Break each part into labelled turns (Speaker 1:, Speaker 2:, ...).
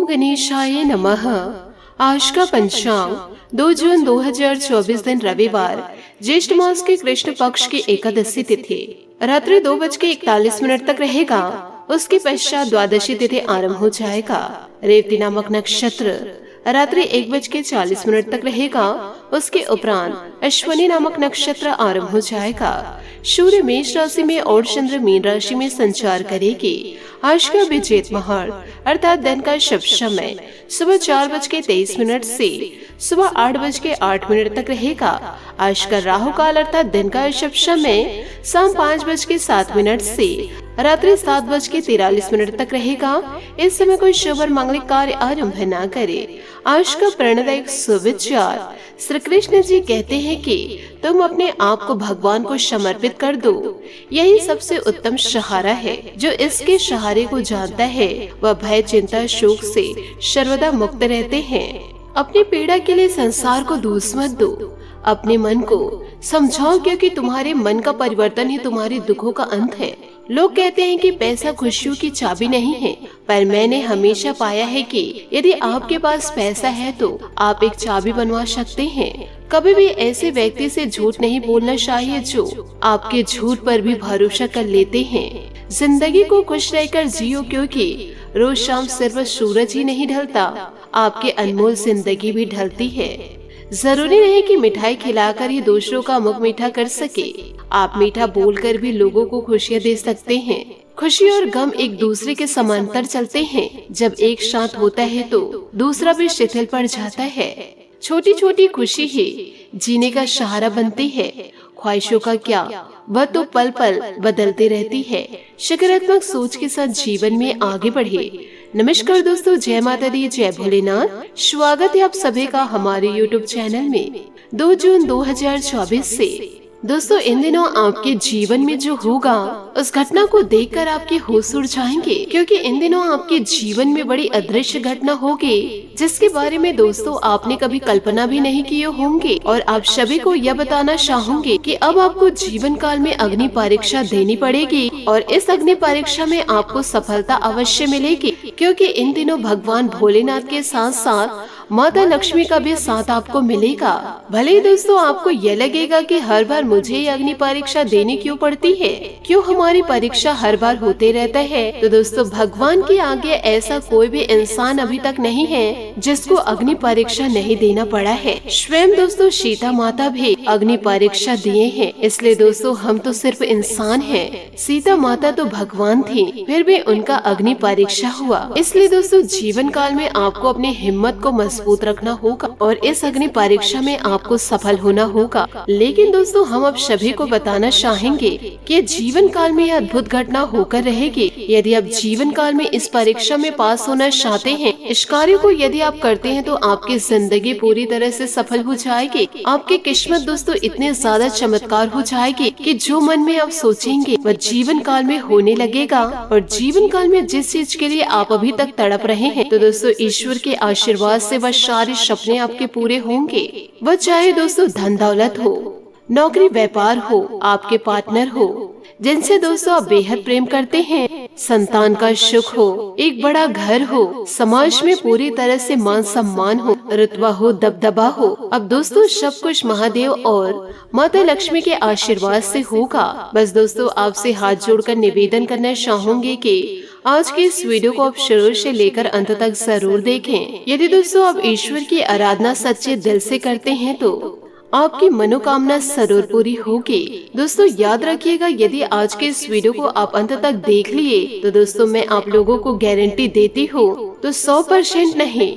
Speaker 1: ओम गणेशाय नमः। आज का पंचांग 2 जून 2024 दिन रविवार, ज्येष्ठ मास के कृष्ण पक्ष की एकादशी तिथि रात्रि 2:41 तक रहेगा। उसके पश्चात द्वादशी तिथि आरंभ हो जाएगा। रेवती नामक नक्षत्र रात्रि 1:40 तक रहेगा। उसके उपरांत अश्विनी नामक नक्षत्र आरंभ हो जाएगा। सूर्य मेष राशि में और चंद्र मीन राशि में संचार करेगी। आज का विजेत मुहूर्त अर्थात दिन का शुभ समय सुबह 4:23 से सुबह 8:08 तक रहेगा। आज का राहु काल अर्थात दिन का शुभ समय शाम 5:07 से रात्रि 7:43 तक रहेगा। इस समय कोई शुभ और मांगलिक कार्य आरंभ न करे। आज का प्रणदायक सुविचार श्री कृष्ण जी कहते हैं कि तुम अपने आप को भगवान को समर्पित कर दो। यही सबसे उत्तम सहारा है। जो इसके सहारे को जानता है वह भय चिंता शोक से सर्वदा मुक्त रहते हैं। अपनी पीड़ा के लिए संसार को दोष मत दो। अपने मन को समझाओ, क्योंकि तुम्हारे मन का परिवर्तन ही तुम्हारे दुखों का अंत है। लोग कहते हैं कि पैसा खुशियों की चाबी नहीं है, पर मैंने हमेशा पाया है कि यदि आपके पास पैसा है तो आप एक चाबी बनवा सकते हैं। कभी भी ऐसे व्यक्ति से झूठ नहीं बोलना चाहिए जो आपके झूठ पर भी भरोसा कर लेते हैं। जिंदगी को खुश रहकर जियो, क्योंकि रोज शाम सिर्फ सूरज ही नहीं ढलता, आपके अनमोल जिंदगी भी ढलती है। जरूरी नहीं कि मिठाई खिलाकर ही दूसरों का मुख मीठा कर सके। आप मीठा बोलकर भी लोगों को खुशियाँ दे सकते हैं। खुशी और गम एक दूसरे के समांतर चलते हैं। जब एक साथ होता है तो दूसरा भी शिथिल पड़ जाता है। छोटी छोटी खुशी ही जीने का सहारा बनती है। ख्वाहिशों का क्या, वह तो पल पल बदलती रहती है। सकारात्मक सोच के साथ जीवन में आगे बढ़े। नमस्कार दोस्तों, जय माता दी, जय भोलेनाथ। स्वागत है आप सभी का हमारे YouTube चैनल में। 2 जून 2024 से दोस्तों इन दिनों आपके जीवन में जो होगा उस घटना को देखकर आपके होश उड़ जाएंगे, क्योंकि इन दिनों आपके जीवन में बड़ी अदृश्य घटना होगी जिसके बारे में दोस्तों आपने कभी कल्पना भी नहीं किए होंगे। और आप सभी को यह बताना चाहूंगी कि अब आपको जीवन काल में अग्नि परीक्षा देनी पड़ेगी और इस अग्नि परीक्षा में आपको सफलता अवश्य मिलेगी, क्योंकि इन दिनों भगवान भोलेनाथ के साथ साथ माता लक्ष्मी का भी साथ आपको मिलेगा। भले ही दोस्तों आपको यह लगेगा कि हर बार मुझे ये अग्नि परीक्षा देनी क्यों पड़ती है, क्यों हमारी परीक्षा हर बार होते रहता है, तो दोस्तों भगवान के आगे ऐसा कोई भी इंसान अभी तक नहीं है जिसको अग्नि परीक्षा नहीं देना पड़ा है। स्वयं दोस्तों सीता माता भी अग्नि परीक्षा दिए हैं, इसलिए दोस्तों हम तो सिर्फ इंसान हैं। सीता माता तो भगवान थी, फिर भी उनका अग्नि परीक्षा हुआ। इसलिए दोस्तों जीवन काल में आपको अपनी हिम्मत को मजबूत रखना होगा और इस अग्नि परीक्षा में आपको सफल होना होगा। लेकिन दोस्तों हम अब सभी को बताना चाहेंगे कि जीवन काल में यह अद्भुत घटना होकर रहेगी। यदि आप जीवन काल में इस परीक्षा में पास होना चाहते हैं, इस कार्य को यदि आप करते हैं तो आपकी जिंदगी पूरी तरह से सफल हो जाएगी। आपकी किस्मत दोस्तों इतने ज्यादा चमत्कार हो जाएगी कि जो मन में आप सोचेंगे वह जीवन काल में होने लगेगा। और जीवन काल में जिस चीज के लिए आप अभी तक तड़प रहे हैं, तो दोस्तों ईश्वर के आशीर्वाद से वह सारे सपने आपके पूरे होंगे। वह चाहे दोस्तों धन दौलत हो, नौकरी व्यापार हो, आपके पार्टनर हो जिनसे दोस्तों आप बेहद प्रेम करते हैं, संतान का सुख हो, एक बड़ा घर हो, समाज में पूरी तरह से मान सम्मान हो, रुतबा हो, दबदबा हो। अब दोस्तों सब कुछ महादेव और माता लक्ष्मी के आशीर्वाद से होगा। बस दोस्तों आपसे हाथ जोड़कर निवेदन करना चाहूंगी कि आज की इस वीडियो को आप शुरू से लेकर अंत तक जरूर देखें। यदि दोस्तों आप ईश्वर की आराधना सच्चे दिल से करते हैं तो आपकी मनोकामना जरूर पूरी होगी। दोस्तों याद रखिएगा, यदि आज के इस वीडियो को आप अंत तक देख लिए तो दोस्तों मैं आप लोगों को गारंटी देती हूँ तो 100% नहीं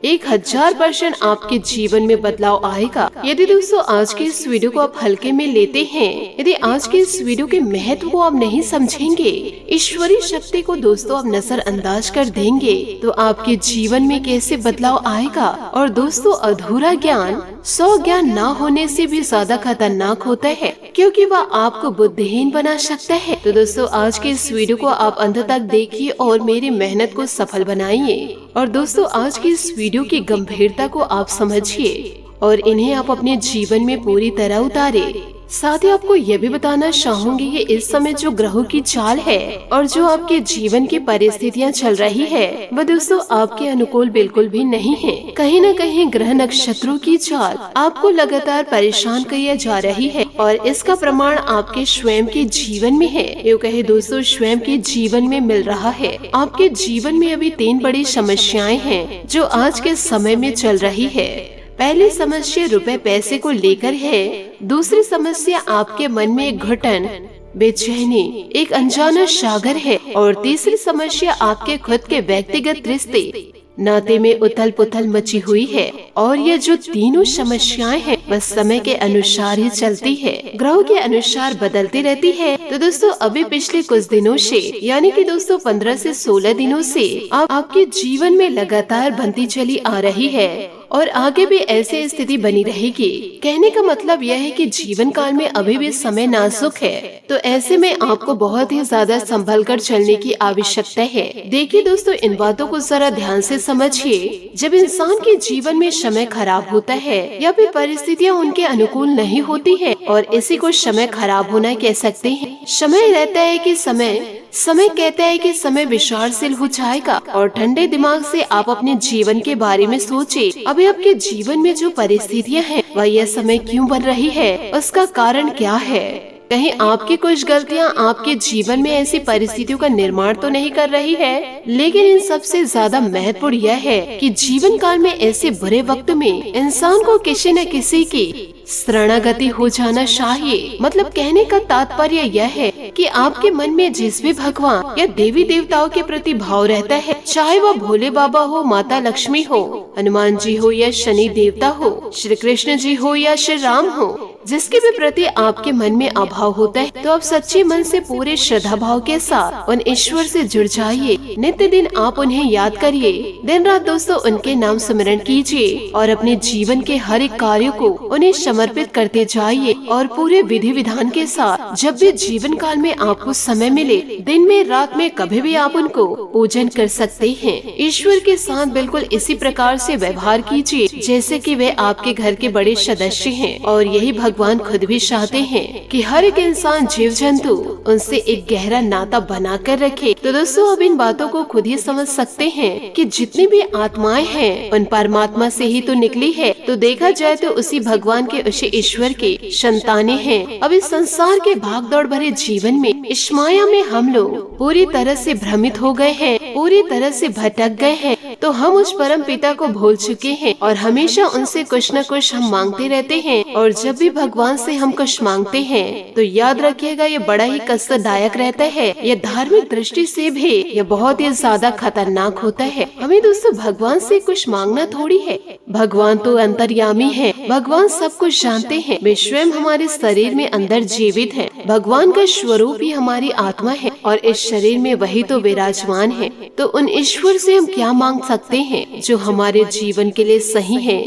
Speaker 1: 1000% आपके जीवन में बदलाव आएगा। यदि दोस्तों आज के इस वीडियो को आप हल्के में लेते हैं, यदि आज के इस वीडियो के महत्व को आप नहीं समझेंगे, ईश्वरीय शक्ति को दोस्तों आप नजरअंदाज कर देंगे, तो आपके जीवन में कैसे बदलाव आएगा। और दोस्तों अधूरा ज्ञान 100 ज्ञान ना होने से भी ज्यादा खतरनाक होता है, क्योंकि वह आपको बुद्धिहीन बना सकता है। तो दोस्तों आज के इस वीडियो को आप अंत तक देखिए और मेरी मेहनत को सफल बनाइए। और दोस्तों आज की इस वीडियो की गंभीरता को आप समझिए और इन्हें आप अपने जीवन में पूरी तरह उतारे। साथ ही आपको ये भी बताना चाहूंगी कि इस समय जो ग्रहों की चाल है और जो आपके जीवन की परिस्थितियां चल रही है वह दोस्तों आपके अनुकूल बिल्कुल भी नहीं है। कहीं न कहीं ग्रह नक्षत्रों की चाल आपको लगातार परेशान किया जा रही है और इसका प्रमाण आपके स्वयं के जीवन में है। यूँ कहे दोस्तों स्वयं के जीवन में मिल रहा है। आपके जीवन में अभी 3 बड़ी समस्याएं हैं जो आज के समय में चल रही है। पहली समस्या रुपए पैसे को लेकर है। दूसरी समस्या आपके मन में एक घुटन, बेचैनी, एक अनजाना सागर है और तीसरी समस्या आपके खुद के व्यक्तिगत रिश्ते नाते में उथल पुथल मची हुई है। और ये जो तीनों समस्याएं हैं बस समय के अनुसार ही चलती है, ग्रहों के अनुसार बदलती रहती है। तो दोस्तों अभी पिछले कुछ दिनों से यानी कि दोस्तों 15 से 16 दिनों से आपके जीवन में लगातार बनती चली आ रही है और आगे भी ऐसी स्थिति बनी रहेगी। कहने का मतलब यह है कि जीवन काल में अभी भी समय नाजुक है, तो ऐसे में आपको बहुत ही ज्यादा संभल कर चलने की आवश्यकता है। देखिए दोस्तों इन बातों को जरा ध्यान से समझिए। जब इंसान के जीवन में समय खराब होता है या फिर परिस्थितियाँ उनके अनुकूल नहीं होती है और इसी को समय खराब होना कह सकते हैं। समय रहता है कि समय कहता है कि समय विचारशील हो जाएगा और ठंडे दिमाग से आप अपने जीवन के बारे में सोचे। अभी आपके जीवन में जो परिस्थितियां हैं वह यह समय क्यों बन रही है, उसका कारण क्या है। कहीं आपकी कुछ गलतियां आपके जीवन में ऐसी परिस्थितियों का निर्माण तो नहीं कर रही है, लेकिन इन सबसे ज्यादा महत्वपूर्ण यह है कि जीवन काल में ऐसे बुरे वक्त में इंसान को किसी न किसी की शरणागति हो जाना चाहिए। मतलब कहने का तात्पर्य यह है कि आपके मन में जिस भी भगवान या देवी देवताओं के प्रति भाव रहता है, चाहे वह भोले बाबा हो, माता लक्ष्मी हो, हनुमान जी हो या शनि देवता हो, श्री कृष्ण जी हो या श्री राम हो, जिसके भी प्रति आपके मन में अभाव होता है तो आप सच्चे मन से पूरे श्रद्धा भाव के साथ उन ईश्वर से जुड़ जाइए। नित्य दिन आप उन्हें याद करिए, दिन रात दोस्तों उनके नाम स्मरण कीजिए और अपने जीवन के हर एक कार्य को उन्हें समर्पित करते जाइए। और पूरे विधि विधान के साथ जब भी जीवन काल में आपको समय मिले, दिन में रात में कभी भी आप उनको पूजन कर सकते हैं। ईश्वर के साथ बिल्कुल इसी प्रकार से व्यवहार कीजिए जैसे कि वे आपके घर के बड़े सदस्य हैं और यही भगवान खुद भी चाहते हैं कि हर एक इंसान जीव जंतु उनसे एक गहरा नाता बना कर रखे। तो दोस्तों अब इन बातों को खुद ही समझ सकते हैं कि जितनी भी आत्माएं हैं उन परमात्मा से ही तो निकली है। तो देखा जाए तो उसी भगवान के उसी ईश्वर के संतानें हैं। अब इस संसार के भागदौड़ भरे जीवन में इस माया में हम लोग पूरी तरह से भ्रमित हो गए हैं, पूरी तरह से भटक गए हैं। तो हम उस परम पिता को भूल चुके हैं और हमेशा उनसे कुछ न कुछ हम मांगते रहते हैं। और जब भी भगवान से हम कुछ मांगते हैं तो याद रखिएगा ये बड़ा ही कष्टदायक रहता है। ये धार्मिक दृष्टि से भी ये बहुत ही ज्यादा खतरनाक होता है। हमें दोस्तों भगवान से कुछ मांगना थोड़ी है, भगवान तो अंतर्यामी है, भगवान सब कुछ जानते हैं। वे स्वयं हमारे शरीर में अंदर जीवित है। भगवान का स्वरूप ही हमारी आत्मा है और इस शरीर में वही तो विराजमान है। तो उन ईश्वर से हम क्या मांग सकते हैं जो हमारे जीवन के लिए सही है,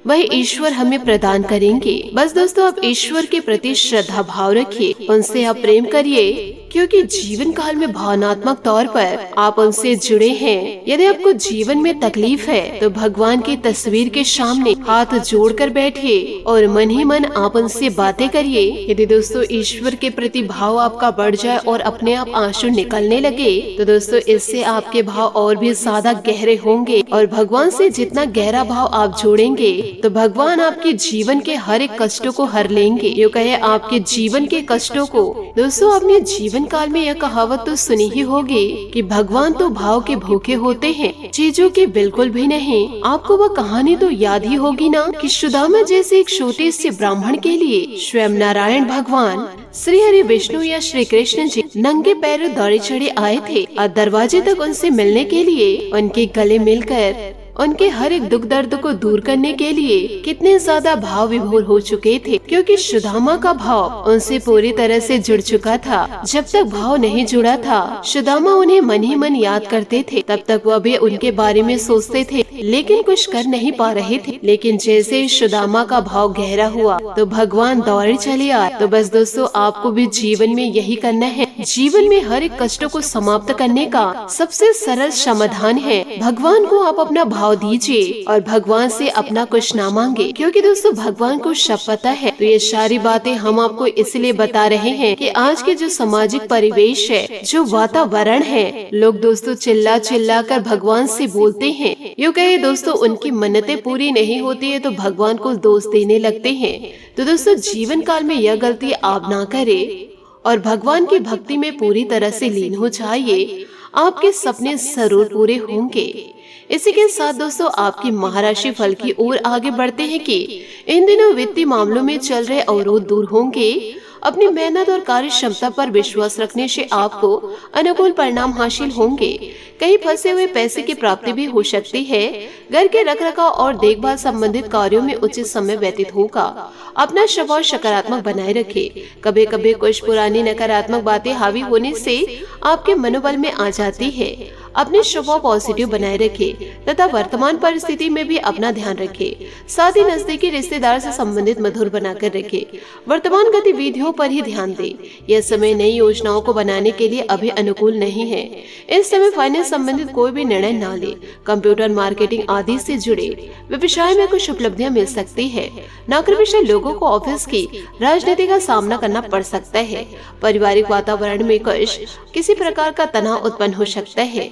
Speaker 1: वही ईश्वर हमें प्रदान करेंगे। बस दोस्तों आप ईश्वर के प्रति श्रद्धा भाव रखिए, उनसे आप प्रेम करिए, क्योंकि जीवन काल में भावनात्मक तौर पर आप उनसे जुड़े हैं। यदि आपको जीवन में तकलीफ है तो भगवान की तस्वीर के सामने हाथ जोड़कर बैठिए और मन ही मन आप उनसे बातें करिए। यदि दोस्तों ईश्वर के प्रति भाव आपका बढ़ जाए और अपने आप आंसू निकलने लगे तो दोस्तों इससे आपके भाव और भी ज्यादा गहरे होंगे और भगवान से जितना गहरा भाव आप जोड़ेंगे तो भगवान आपके जीवन के हर एक कष्टों को हर लेंगे। यूँ कहे आपके जीवन के कष्टों को। दोस्तों अपने जीवन काल में यह कहावत तो सुनी ही होगी कि भगवान तो भाव के भूखे होते हैं, चीजों के बिल्कुल भी नहीं। आपको वह कहानी तो याद ही होगी ना कि सुदामा जैसे एक छोटे से ब्राह्मण के लिए स्वयं नारायण भगवान श्री हरि विष्णु या श्री कृष्ण जी नंगे पैरों दौड़े चढ़े आए थे और दरवाजे तक उनसे मिलने के लिए उनके गले मिलकर उनके हर एक दुख दर्द को दूर करने के लिए कितने ज्यादा भाव विभोर हो चुके थे, क्योंकि सुदामा का भाव उनसे पूरी तरह से जुड़ चुका था। जब तक भाव नहीं जुड़ा था सुदामा उन्हें मन ही मन याद करते थे, तब तक वह भी उनके बारे में सोचते थे लेकिन कुछ कर नहीं पा रहे थे। लेकिन जैसे सुदामा का भाव गहरा हुआ तो भगवान दौड़े चले आए। तो बस दोस्तों आपको भी जीवन में यही करना है। जीवन में हर एक कष्टों को समाप्त करने का सबसे सरल समाधान है भगवान को आप अपना भाव भाव दीजिए और भगवान से अपना कुछ ना मांगे, क्योंकि दोस्तों भगवान को सब पता है। तो ये सारी बातें हम आपको इसलिए बता रहे हैं कि आज के जो सामाजिक परिवेश है, जो वातावरण है, लोग दोस्तों चिल्ला चिल्ला कर भगवान से बोलते हैं। यूँ कहे दोस्तों उनकी मन्नतें पूरी नहीं होती है तो भगवान को दोष देने लगते हैं। तो दोस्तों जीवन काल में यह गलती आप ना करें और भगवान की भक्ति में पूरी तरह से लीन हो जाइए। आपके सपने जरूर पूरे होंगे। इसी के साथ दोस्तों आपकी महाराशि फल की ओर आगे बढ़ते हैं कि इन दिनों वित्तीय मामलों में चल रहे अवरोध दूर होंगे। अपनी मेहनत और कार्य क्षमता पर विश्वास रखने से आपको अनुकूल परिणाम हासिल होंगे। कहीं फंसे हुए पैसे की प्राप्ति भी हो सकती है। घर के रखरखाव और देखभाल संबंधित कार्यों में उचित समय व्यतीत होगा। अपना स्वभाव सकारात्मक बनाए रखें। कभी कभी कुछ पुरानी नकारात्मक बातें हावी होने से आपके मनोबल में आ जाती है। अपने स्वभाव पॉजिटिव बनाए रखें तथा वर्तमान परिस्थिति में भी अपना ध्यान रखें। साथ ही नजदीकी रिश्तेदार से संबंधित मधुर बनाकर रखें। वर्तमान गतिविधियों पर ही ध्यान दें। यह समय नई योजनाओं को बनाने के लिए अभी अनुकूल नहीं है। इस समय फाइनेंस संबंधित कोई भी निर्णय न ले। कंप्यूटर मार्केटिंग आदि से जुड़े व्यवसाय में कुछ उपलब्धियां मिल सकती है। नौकरी पेशा लोगों को ऑफिस की राजनीति का सामना करना पड़ सकता है। पारिवारिक वातावरण में किसी प्रकार का तनाव उत्पन्न हो सकता है,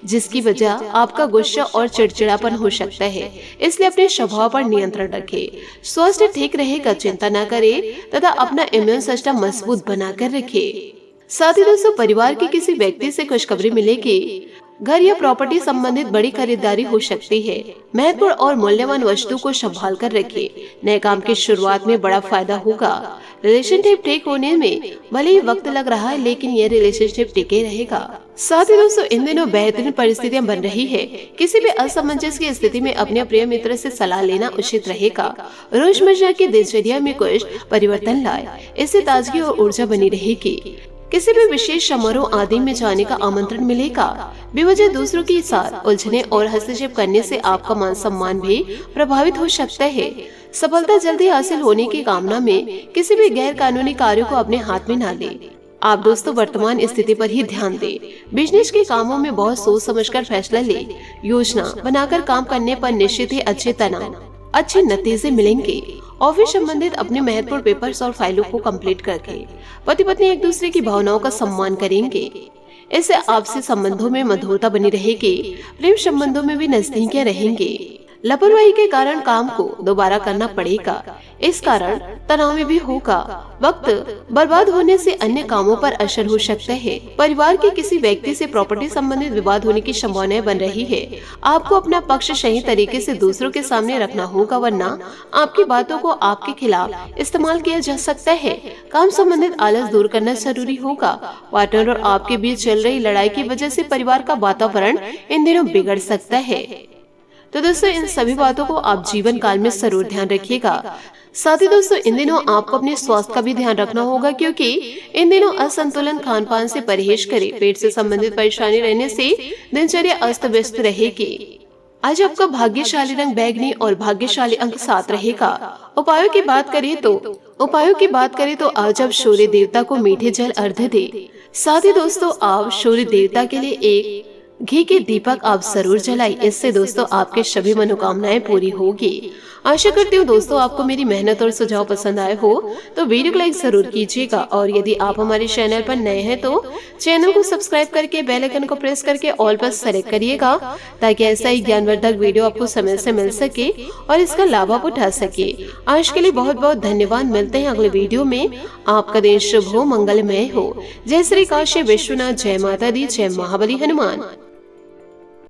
Speaker 1: जिसकी वजह आपका गुस्सा और चिड़चिड़ापन हो सकता है। इसलिए अपने स्वभाव पर नियंत्रण रखें। स्वास्थ्य ठीक रहेगा, चिंता न करें तथा अपना इम्यून सिस्टम मजबूत बनाकर रखें। साथ ही दोस्तों परिवार के किसी व्यक्ति से खुशखबरी मिलेगी। घर या प्रॉपर्टी संबंधित बड़ी खरीदारी हो सकती है। महत्वपूर्ण और मूल्यवान वस्तु को संभाल कर रखें। नए काम की शुरुआत में बड़ा फायदा होगा। रिलेशनशिप ठीक होने में भले ही वक्त लग रहा है, लेकिन यह रिलेशनशिप टिके रहेगा। साथ ही दोस्तों इन दिनों बेहतरीन परिस्थितियां बन रही है। किसी भी असमंजस की स्थिति में अपने प्रिय मित्र से सलाह लेना उचित रहेगा। रोजमर्रा की दिनचर्या में कुछ परिवर्तन लाए, इससे ताजगी और ऊर्जा बनी रहेगी। किसी भी विशेष समारोह आदि में जाने का आमंत्रण मिलेगा। बेवजह दूसरों के साथ उलझने और हस्तक्षेप करने से आपका मान सम्मान भी प्रभावित हो सकता है। सफलता जल्दी हासिल होने की कामना में किसी भी गैर कानूनी कार्यों को अपने हाथ में न लें। आप दोस्तों वर्तमान स्थिति पर ही ध्यान दें। बिजनेस के कामों में बहुत सोच समझकर फैसला लें। योजना बनाकर काम करने पर निश्चित ही अच्छे नतीजे मिलेंगे। ऑफिस संबंधित अपने महत्वपूर्ण पेपर्स और फाइलों को कंप्लीट करके पति पत्नी एक दूसरे की भावनाओं का सम्मान करेंगे। इससे आपसी संबंधों में मधुरता बनी रहेगी। प्रेम संबंधों में भी नजदीकियां रहेंगी। लापरवाही के कारण काम को दोबारा करना पड़ेगा। इस कारण तनाव में भी होगा। वक्त बर्बाद होने से अन्य कामों पर असर हो सकता है। परिवार के किसी व्यक्ति से प्रॉपर्टी संबंधित विवाद होने की संभावनाएं बन रही है। आपको अपना पक्ष सही तरीके से दूसरों के सामने रखना होगा, वरना आपकी बातों को आपके खिलाफ इस्तेमाल किया जा सकता है। काम संबंधित आलस दूर करना जरूरी होगा। पार्टनर और आपके बीच चल रही लड़ाई की वजह से परिवार का वातावरण इन दिनों बिगड़ सकता है। तो दोस्तों इन सभी बातों को आप जीवन काल में जरूर ध्यान रखिएगा। साथ ही दोस्तों इन दिनों आपको अपने स्वास्थ्य का भी ध्यान रखना होगा, क्योंकि इन दिनों असंतुलन खान पान से परहेज करें। पेट से संबंधित परेशानी रहने से दिनचर्या अस्त व्यस्त रहेगी। आज आपका भाग्यशाली रंग बैंगनी और भाग्यशाली अंक 7 रहेगा। उपायों की बात करें तो आज आप सूर्य देवता को मीठे जल अर्घ्य दें। साथ ही दोस्तों आप सूर्य देवता के लिए एक घी के दीपक आप जरूर जलाएं। इससे दोस्तों आपके सभी मनोकामनाएं पूरी होगी। आशा करती हूँ दोस्तों आपको मेरी मेहनत और सुझाव पसंद आए हो तो वीडियो को लाइक जरूर कीजिएगा। और यदि आप हमारे चैनल पर नए हैं तो चैनल को सब्सक्राइब करके बेल आइकन को प्रेस करके ऑल पर सेलेक्ट करिएगा, ताकि ऐसा ही ज्ञानवर्धक वीडियो आपको समय से मिल सके और इसका लाभ आप उठा सके। आज के लिए बहुत बहुत धन्यवाद। मिलते हैं अगले वीडियो में। आपका दिन शुभ हो, मंगलमय हो। जय श्री काशी विश्वनाथ, जय माता दी, जय महाबली हनुमान।